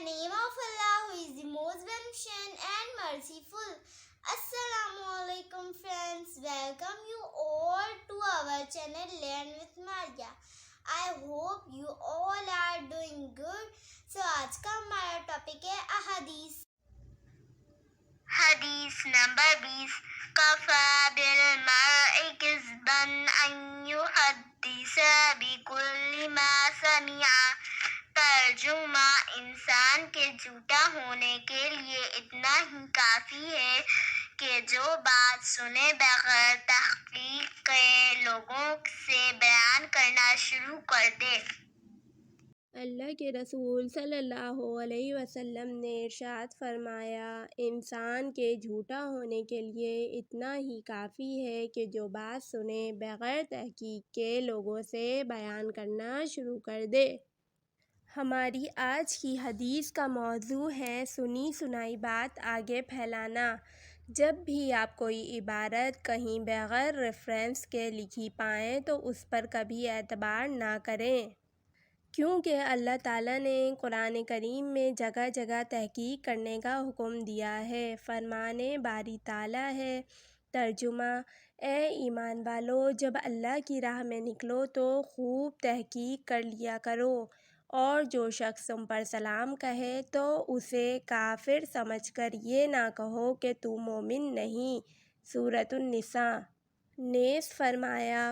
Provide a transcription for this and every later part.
the name of Allah, who is the most beneficent and merciful. Assalamu alaikum friends, welcome you all to our channel Learn with Maria. I hope you all are doing good. So आज का हमारा topic है अहादीस। हदीस number 20 कफा bill मर्इ किज़्बन अन युहद्दिस बिकुल्लि मा समिअ। तर्जुमा, इंसान के झूठा होने के लिए इतना ही काफी है कि जो बात सुने बगैर तहकीक के लोगों से बयान करना शुरू कर दे। अल्लाह के रसूल सल्लल्लाहु अलैहि वसल्लम ने इरशाद फरमाया, इंसान के झूठा होने के लिए इतना ही काफ़ी है कि जो बात सुने बग़ैर तहकीक के लोगों से बयान करना शुरू कर दे। हमारी आज की हदीस का मौजू है सुनी सुनाई बात आगे फैलाना। जब भी आप कोई इबारत कहीं बग़ैर रेफरेंस के लिखी पाएँ तो उस पर कभी एतबार ना करें, क्योंकि अल्लाह ताला ने कुरान करीम में जगह जगह तहकीक करने का हुक्म दिया है। फरमाने बारी ताला है। तर्जुमा, ए ईमान वालो, जब अल्लाह की राह में निकलो तो खूब तहकीक कर लिया करो, और जो शख्स तुम पर सलाम कहे तो उसे काफिर समझकर ये ना कहो कि तू मोमिन नहीं। सूरतुन निसा। नेस फरमाया।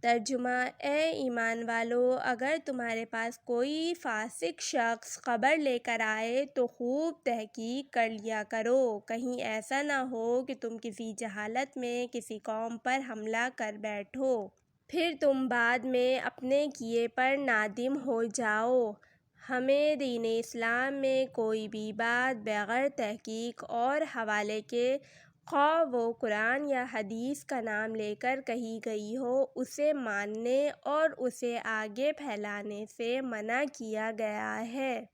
तर्जुमा, ए ईमान वालो, अगर तुम्हारे पास कोई फासिक शख्स खबर लेकर आए तो खूब तहकीक कर लिया करो, कहीं ऐसा ना हो कि तुम किसी जहालत में किसी कौम पर हमला कर बैठो, फिर तुम बाद में अपने किए पर नादिम हो जाओ। हमें दीन इस्लाम में कोई भी बात बग़ैर तहकीक और हवाले के, ख्वाह वो कुरान या हदीस का नाम लेकर कही गई हो, उसे मानने और उसे आगे फैलाने से मना किया गया है,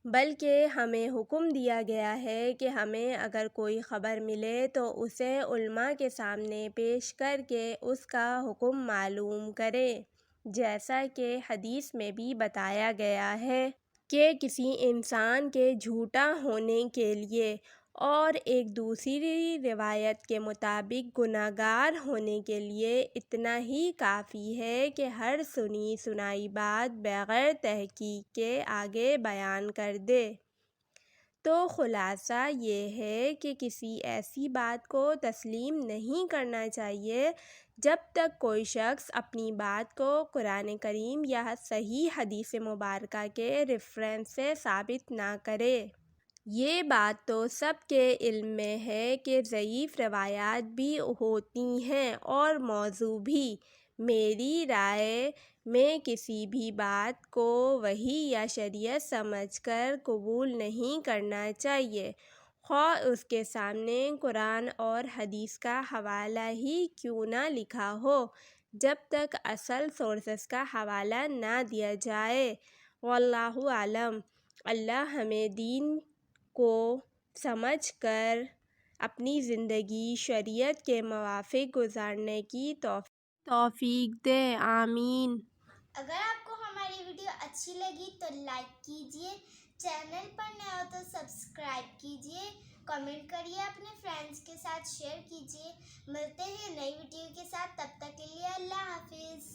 बल्कि हमें हुक्म दिया गया है कि हमें अगर कोई ख़बर मिले तो उसे उलमा के सामने पेश करके उसका हुक्म मालूम करें, जैसा कि हदीस में भी बताया गया है कि किसी इंसान के झूठा होने के लिए और एक दूसरी रिवायत के मुताबिक गुनाहगार होने के लिए इतना ही काफ़ी है कि हर सुनी सुनाई बात बग़ैर तहकीक के आगे बयान कर दे। तो खुलासा ये है कि किसी ऐसी बात को तस्लीम नहीं करना चाहिए जब तक कोई शख्स अपनी बात को कुरान करीम या सही हदीस मुबारका के रेफरेंस से साबित ना करे। ये बात तो सबके इल्म में है कि ज़ईफ़ रवायात भी होती हैं और मौजू भी। मेरी राय में किसी भी बात को वही या शरीयत समझकर कबूल नहीं करना चाहिए, ख्वाह उसके सामने कुरान और हदीस का हवाला ही क्यों ना लिखा हो, जब तक असल सोर्सेस का हवाला ना दिया जाए। वल्लाहु आलम। अल्लाह हमें दीन को समझ कर अपनी ज़िंदगी शरीयत के मुवाफ़िक़ गुजारने की तौफ़ीक दे। आमीन। अगर आपको हमारी वीडियो अच्छी लगी तो लाइक कीजिए, चैनल पर नए हो तो सब्सक्राइब कीजिए, कमेंट करिए, अपने फ्रेंड्स के साथ शेयर कीजिए। मिलते हैं नई वीडियो के साथ, तब तक के लिए अल्लाह हाफिज़।